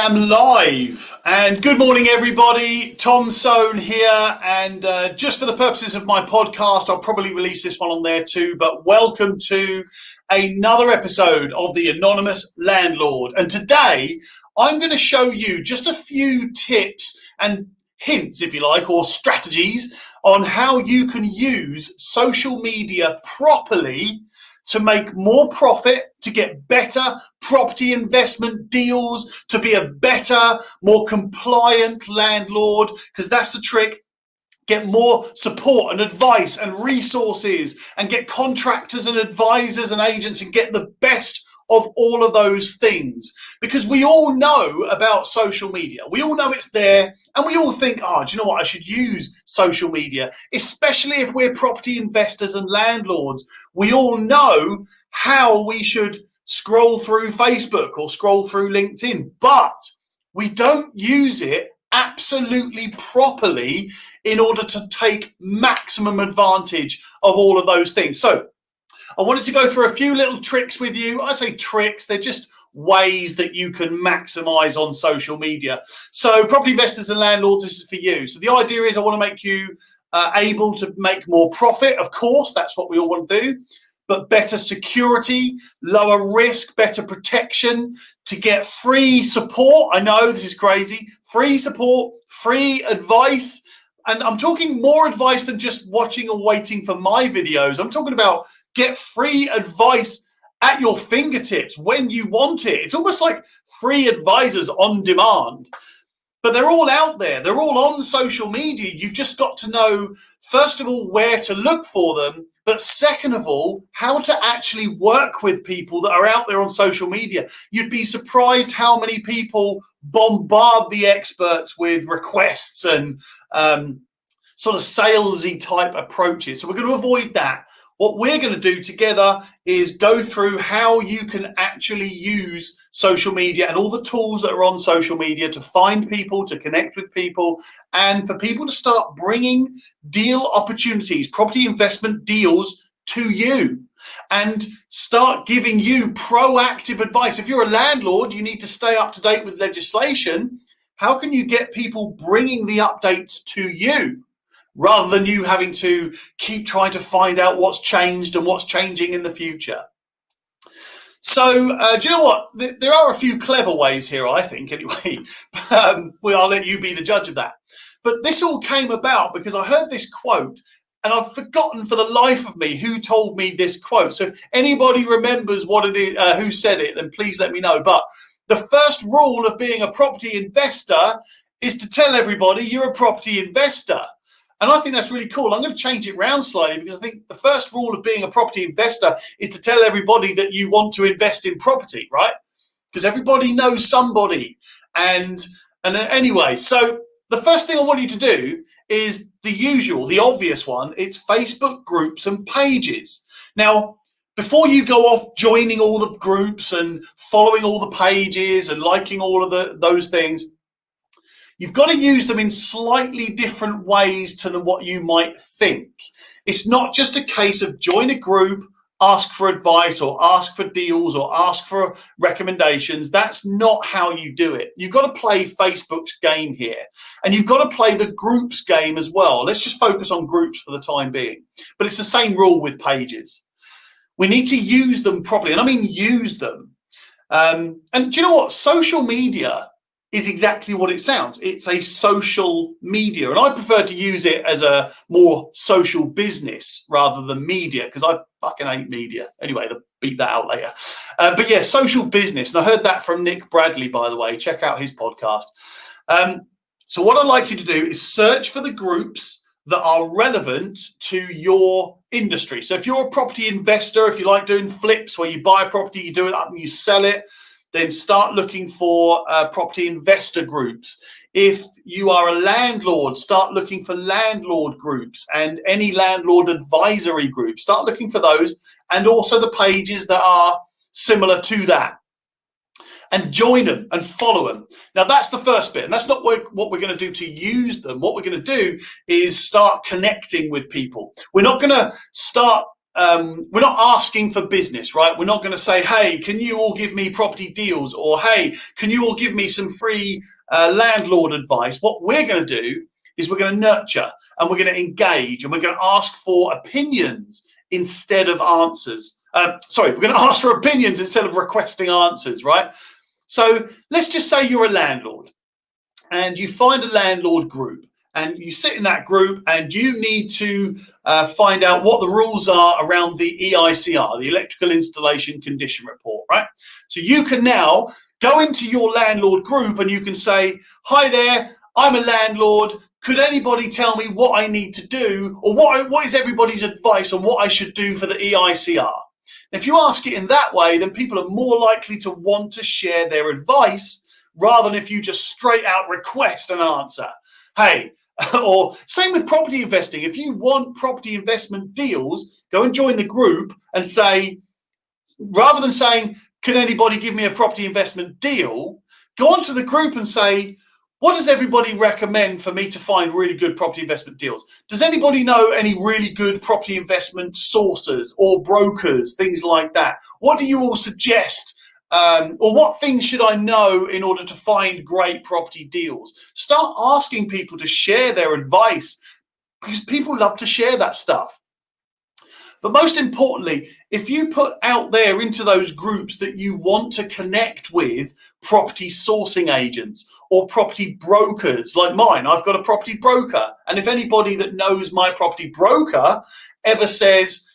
am live, and good morning everybody. Tom Soane here, and just for the purposes of my podcast, I'll probably release this one on there too, but welcome to another episode of The Anonymous Landlord. And today I'm going to show you just a few tips and hints, if you like, or strategies on how you can use social media properly to make more profit, to get better property investment deals, to be a better, more compliant landlord, because that's the trick. Get more support and advice and resources, and get contractors and advisors and agents, and get the best of all of those things. Because we all know about social media. We all know it's there, and we all think, oh, do you know what? I should use social media, especially if we're property investors and landlords. We all know how we should scroll through Facebook or scroll through LinkedIn, but we don't use it absolutely properly in order to take maximum advantage of all of those things. So I wanted to go through a few little tricks with you. I say tricks, they're just ways that you can maximize on social media. So property investors and landlords, this is for you. So the idea is I want to make you able to make more profit. Of course, that's what we all want to do, but better security, lower risk, better protection, to get free support. I know this is crazy. Free support, free advice. And I'm talking more advice than just watching and waiting for my videos. I'm talking about get free advice at your fingertips when you want it. It's almost like free advisors on demand. But they're all out there. They're all on social media. You've just got to know, first of all, where to look for them. But second of all, how to actually work with people that are out there on social media. You'd be surprised how many people bombard the experts with requests and sort of salesy type approaches. So we're going to avoid that. What we're going to do together is go through how you can actually use social media and all the tools that are on social media to find people, to connect with people, and for people to start bringing deal opportunities, property investment deals to you, and start giving you proactive advice. If you're a landlord, you need to stay up to date with legislation. How can you get people bringing the updates to you, rather than you having to keep trying to find out what's changed and what's changing in the future? So do you know what? There are a few clever ways here, I think, anyway. Well, I'll let you be the judge of that. But this all came about because I heard this quote, and I've forgotten for the life of me who told me this quote. So if anybody remembers what it is, who said it, then please let me know. But the first rule of being a property investor is to tell everybody you're a property investor. And I think that's really cool. I'm going to change it around slightly, because I think the first rule of being a property investor is to tell everybody that you want to invest in property, right? Because everybody knows somebody. And anyway, so the first thing I want you to do is the usual, the obvious one. It's Facebook groups and pages. Now, before you go off joining all the groups and following all the pages and liking all of those things, you've got to use them in slightly different ways to what you might think. It's not just a case of join a group, ask for advice or ask for deals or ask for recommendations. That's not how you do it. You've got to play Facebook's game here, and you've got to play the groups game as well. Let's just focus on groups for the time being. But it's the same rule with pages. We need to use them properly, and I mean use them. And do you know what? Social media is exactly what it sounds. It's a social media, and I prefer to use it as a more social business rather than media, because I fucking hate media. Anyway, they'll beat that out later. But yeah, social business. And I heard that from Nick Bradley, by the way. Check out his podcast. So what I'd like you to do is search for the groups that are relevant to your industry. So if you're a property investor, if you like doing flips where you buy a property, you do it up and you sell it, then start looking for property investor groups. If you are a landlord, start looking for landlord groups and any landlord advisory groups. Start looking for those, and also the pages that are similar to that. And join them and follow them. Now, that's the first bit, and that's not what we're going to do to use them. What we're going to do is start connecting with people. We're not going to start we're not asking for business, right? We're not going to say, hey, can you all give me property deals? Or, hey, can you all give me some free landlord advice? What we're going to do is we're going to nurture and we're going to engage and we're going to ask for opinions instead of answers. We're going to ask for opinions instead of requesting answers, right? So let's just say you're a landlord and you find a landlord group. And you sit in that group and you need to find out what the rules are around the EICR, the Electrical Installation Condition Report, right? So you can now go into your landlord group and you can say, hi there, I'm a landlord. Could anybody tell me what I need to do, or what is everybody's advice on what I should do for the EICR? If you ask it in that way, then people are more likely to want to share their advice rather than if you just straight out request an answer. Hey, or same with property investing. If you want property investment deals, go and join the group and say, rather than saying, can anybody give me a property investment deal? Go onto the group and say, what does everybody recommend for me to find really good property investment deals? Does anybody know any really good property investment sources or brokers, things like that? What do you all suggest? Or what things should I know in order to find great property deals? Start asking people to share their advice because people love to share that stuff. But most importantly, if you put out there into those groups that you want to connect with property sourcing agents or property brokers like mine, I've got a property broker. And if anybody that knows my property broker ever says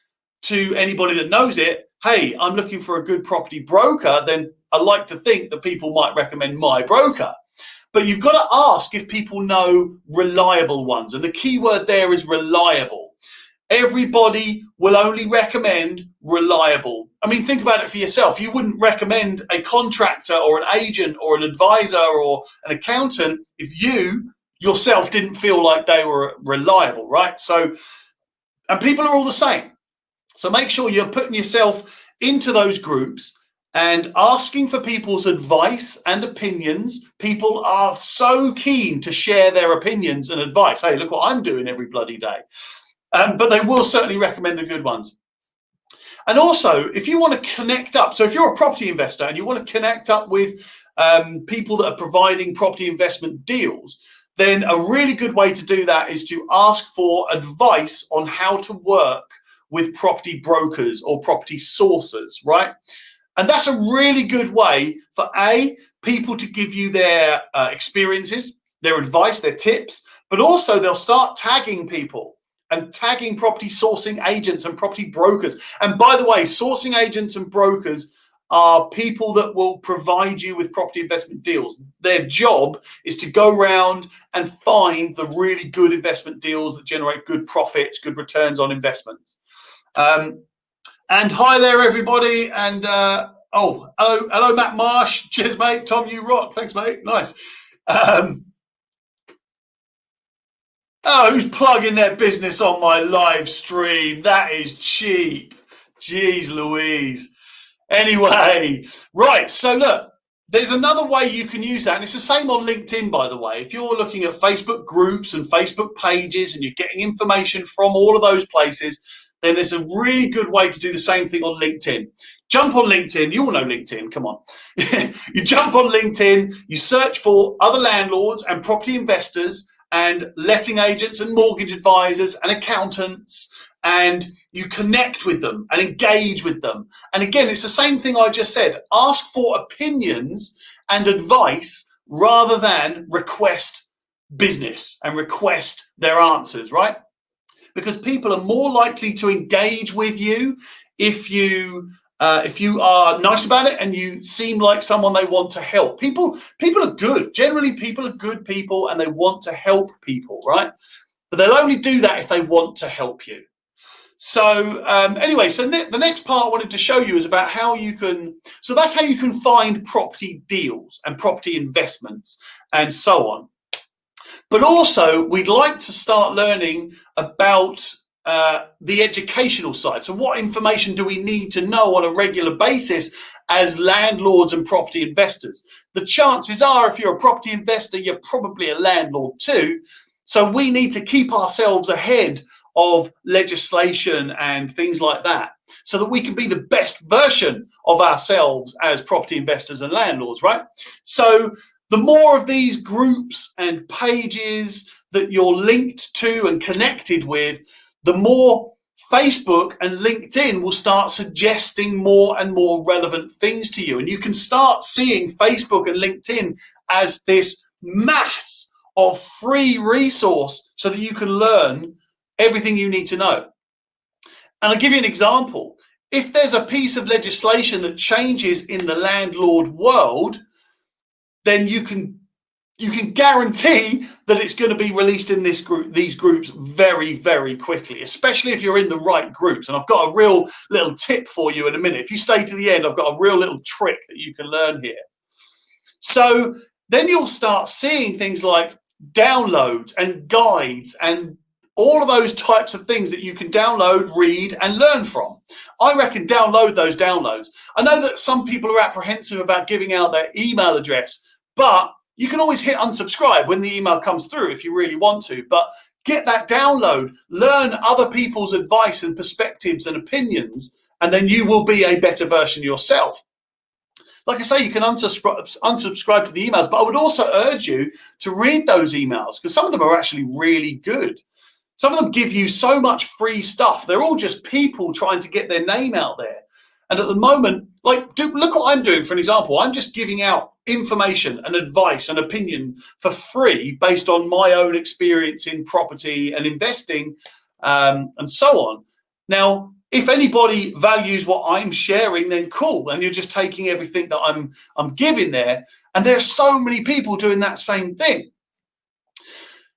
to anybody that knows it, hey, I'm looking for a good property broker, then I like to think that people might recommend my broker. But you've got to ask if people know reliable ones. And the key word there is reliable. Everybody will only recommend reliable. I mean, think about it for yourself. You wouldn't recommend a contractor or an agent or an advisor or an accountant if you yourself didn't feel like they were reliable, right? So, and people are all the same. So make sure you're putting yourself into those groups and asking for people's advice and opinions. People are so keen to share their opinions and advice. Hey, look what I'm doing every bloody day. But they will certainly recommend the good ones. And also, if you want to connect up, so if you're a property investor and you want to connect up with people that are providing property investment deals, then a really good way to do that is to ask for advice on how to work with property brokers or property sources, right? And that's a really good way for people to give you their experiences, their advice, their tips, but also they'll start tagging people and tagging property sourcing agents and property brokers. And by the way, sourcing agents and brokers are people that will provide you with property investment deals. Their job is to go around and find the really good investment deals that generate good profits, good returns on investments. And hi there, everybody. And hello, Matt Marsh. Cheers, mate. Tom, you rock. Thanks, mate. Nice. Who's plugging their business on my live stream? That is cheap. Jeez Louise. Anyway, right. So look, there's another way you can use that. And it's the same on LinkedIn, by the way. If you're looking at Facebook groups and Facebook pages and you're getting information from all of those places, then there's a really good way to do the same thing on LinkedIn. Jump on LinkedIn. You all know LinkedIn. Come on. You jump on LinkedIn. You search for other landlords and property investors and letting agents and mortgage advisors and accountants, and you connect with them and engage with them. And again, it's the same thing I just said. Ask for opinions and advice rather than request business and request their answers, right? Because people are more likely to engage with you if you are nice about it and you seem like someone they want to help. People are good. Generally, people are good people and they want to help people, right? But they'll only do that if they want to help you. So anyway, so the next part I wanted to show you is about how you can, so that's how you can find property deals and property investments and so on. But also, we'd like to start learning about the educational side. So what information do we need to know on a regular basis as landlords and property investors? The chances are, if you're a property investor, you're probably a landlord too. So we need to keep ourselves ahead of legislation and things like that, so that we can be the best version of ourselves as property investors and landlords, right? So the more of these groups and pages that you're linked to and connected with, the more Facebook and LinkedIn will start suggesting more and more relevant things to you. And you can start seeing Facebook and LinkedIn as this mass of free resource so that you can learn everything you need to know. And I'll give you an example. If there's a piece of legislation that changes in the landlord world, then you can guarantee that it's going to be released in these groups very, very quickly, especially if you're in the right groups. And I've got a real little tip for you in a minute. If you stay to the end, I've got a real little trick that you can learn here. So then you'll start seeing things like downloads and guides and all of those types of things that you can download, read, and learn from. I reckon download those downloads. I know that some people are apprehensive about giving out their email address, but you can always hit unsubscribe when the email comes through if you really want to. But get that download, learn other people's advice and perspectives and opinions, and then you will be a better version yourself. Like I say, you can unsubscribe to the emails, but I would also urge you to read those emails, because some of them are actually really good. Some of them give you so much free stuff. They're all just people trying to get their name out there. And at the moment, look what I'm doing, for an example. I'm just giving out information and advice and opinion for free based on my own experience in property and investing and so on. Now, if anybody values what I'm sharing, then cool. And you're just taking everything that I'm giving there. And there's so many people doing that same thing.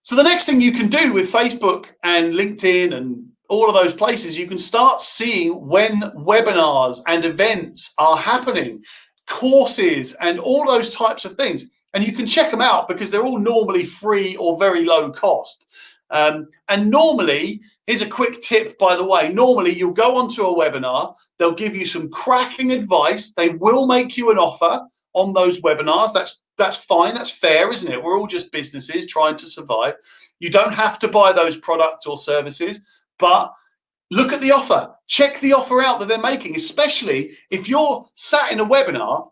So the next thing you can do with Facebook and LinkedIn and all of those places, you can start seeing when webinars and events are happening, courses and all those types of things. And you can check them out because they're all normally free or very low cost. And normally, here's a quick tip, by the way, normally you'll go onto a webinar, they'll give you some cracking advice. They will make you an offer on those webinars. That's fine. That's fair, isn't it? We're all just businesses trying to survive. You don't have to buy those products or services, but look at the offer. Check the offer out that they're making, especially if you're sat in a webinar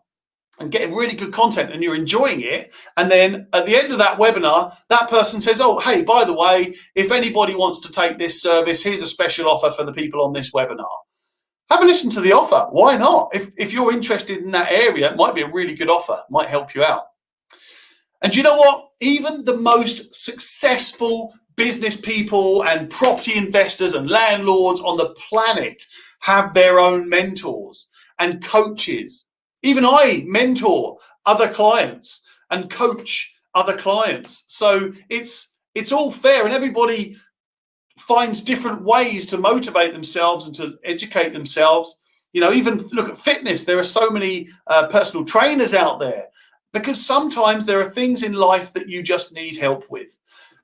and getting really good content and you're enjoying it. And then at the end of that webinar, that person says, oh, hey, by the way, if anybody wants to take this service, here's a special offer for the people on this webinar. Have a listen to the offer. Why not? If you're interested in that area, it might be a really good offer. It might help you out. And you know what? Even the most successful business people and property investors and landlords on the planet have their own mentors and coaches. Even I mentor other clients and coach other clients. So it's all fair, and everybody finds different ways to motivate themselves and to educate themselves. You know, even look at fitness. There are so many personal trainers out there, because sometimes there are things in life that you just need help with,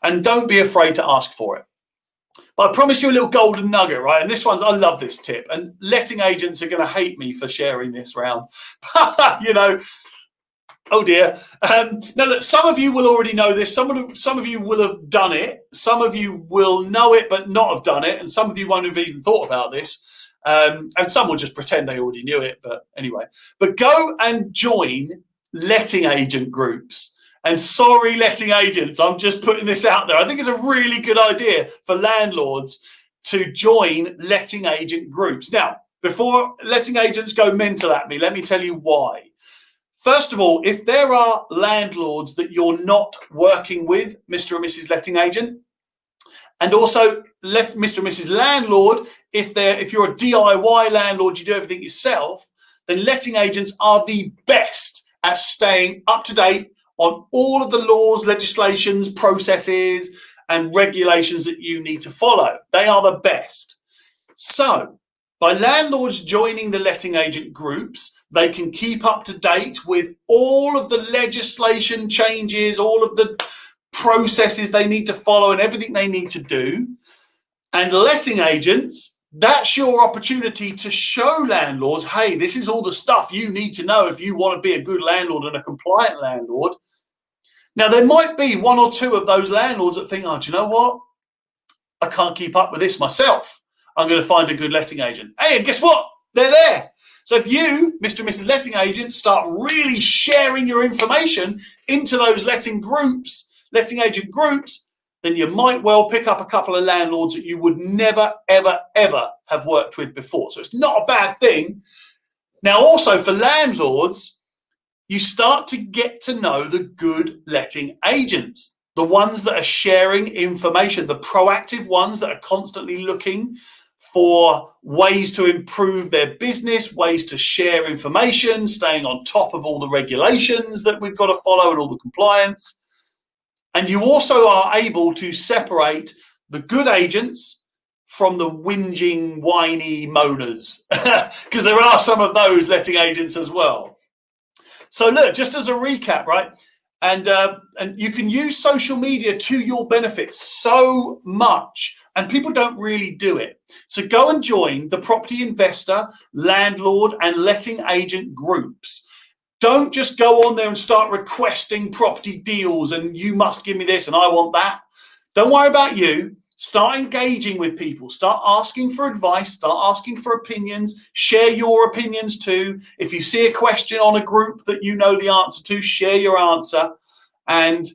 and don't be afraid to ask for it. But I promised you a little golden nugget, right? And this one's, I love this tip, and letting agents are going to hate me for sharing this round. You know, oh dear. Now, look, some of you will already know this. Some of you will have done it. Some of you will know it but not have done it. And some of you won't have even thought about this. And some will just pretend they already knew it. But anyway, but go and join letting agent groups. And sorry, letting agents, I'm just putting this out there. I think it's a really good idea for landlords to join letting agent groups. Now, before letting agents go mental at me, let me tell you why. First of all, if there are landlords that you're not working with, Mr. and Mrs. Letting Agent, and also Mr. and Mrs. Landlord, if you're a DIY landlord, you do everything yourself, then letting agents are the best at staying up to date on all of the laws, legislations, processes, and regulations that you need to follow. They are the best. So, by landlords joining the letting agent groups, they can keep up to date with all of the legislation changes, all of the processes they need to follow and everything they need to do. And letting agents, that's your opportunity to show landlords, hey, this is all the stuff you need to know if you want to be a good landlord and a compliant landlord. Now, there might be one or two of those landlords that think, oh, do you know what? I can't keep up with this myself. I'm going to find a good letting agent. Hey, and guess what? They're there. So if you, Mr. and Mrs. Letting Agent, start really sharing your information into those letting agent groups, then you might well pick up a couple of landlords that you would never, ever, ever have worked with before. So it's not a bad thing. Now, also for landlords, you start to get to know the good letting agents, the ones that are sharing information, the proactive ones that are constantly looking for ways to improve their business, ways to share information, staying on top of all the regulations that we've got to follow and all the compliance. And you also are able to separate the good agents from the whinging, whiny moaners, because there are some of those letting agents as well. So look, just as a recap, right? And you can use social media to your benefit so much, and people don't really do it. So go and join the property investor, landlord, and letting agent groups. Don't just go on there and start requesting property deals and you must give me this and I want that. Don't worry about you. Start engaging with people. Start asking for advice. Start asking for opinions. Share your opinions too. If you see a question on a group that you know the answer to, share your answer and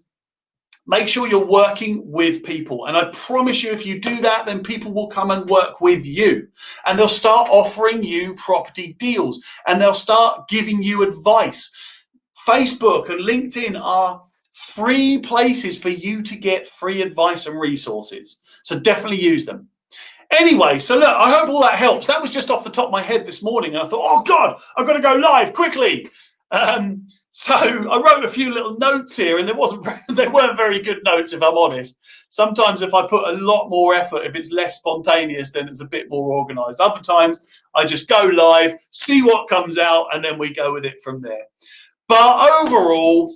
make sure you're working with people. And I promise you, if you do that, then people will come and work with you and they'll start offering you property deals and they'll start giving you advice. Facebook and LinkedIn are free places for you to get free advice and resources. So definitely use them. Anyway, so look, I hope all that helps. That was just off the top of my head this morning. And I thought, oh God, I've got to go live quickly. So I wrote a few little notes here and they weren't very good notes, if I'm honest. Sometimes if I put a lot more effort, if it's less spontaneous, then it's a bit more organized. Other times I just go live, see what comes out, and then we go with it from there. But overall,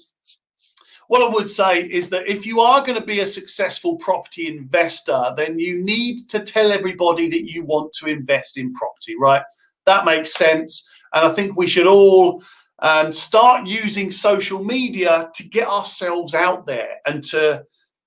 what I would say is that if you are going to be a successful property investor, then you need to tell everybody that you want to invest in property, right? That makes sense. And I think we should all start using social media to get ourselves out there and to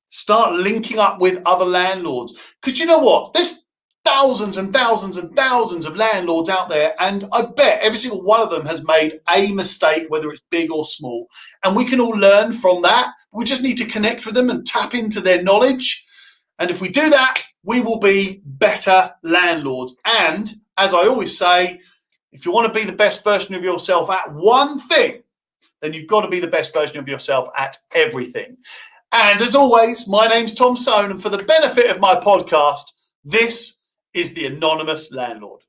start linking up with other landlords. Because you know what? There's thousands and thousands and thousands of landlords out there, and I bet every single one of them has made a mistake, whether it's big or small. And we can all learn from that. We just need to connect with them and tap into their knowledge. And if we do that, we will be better landlords. And as I always say, if you want to be the best version of yourself at one thing, then you've got to be the best version of yourself at everything. And as always, my name's Tom Sohn, and for the benefit of my podcast, this is the Anonymous Landlord.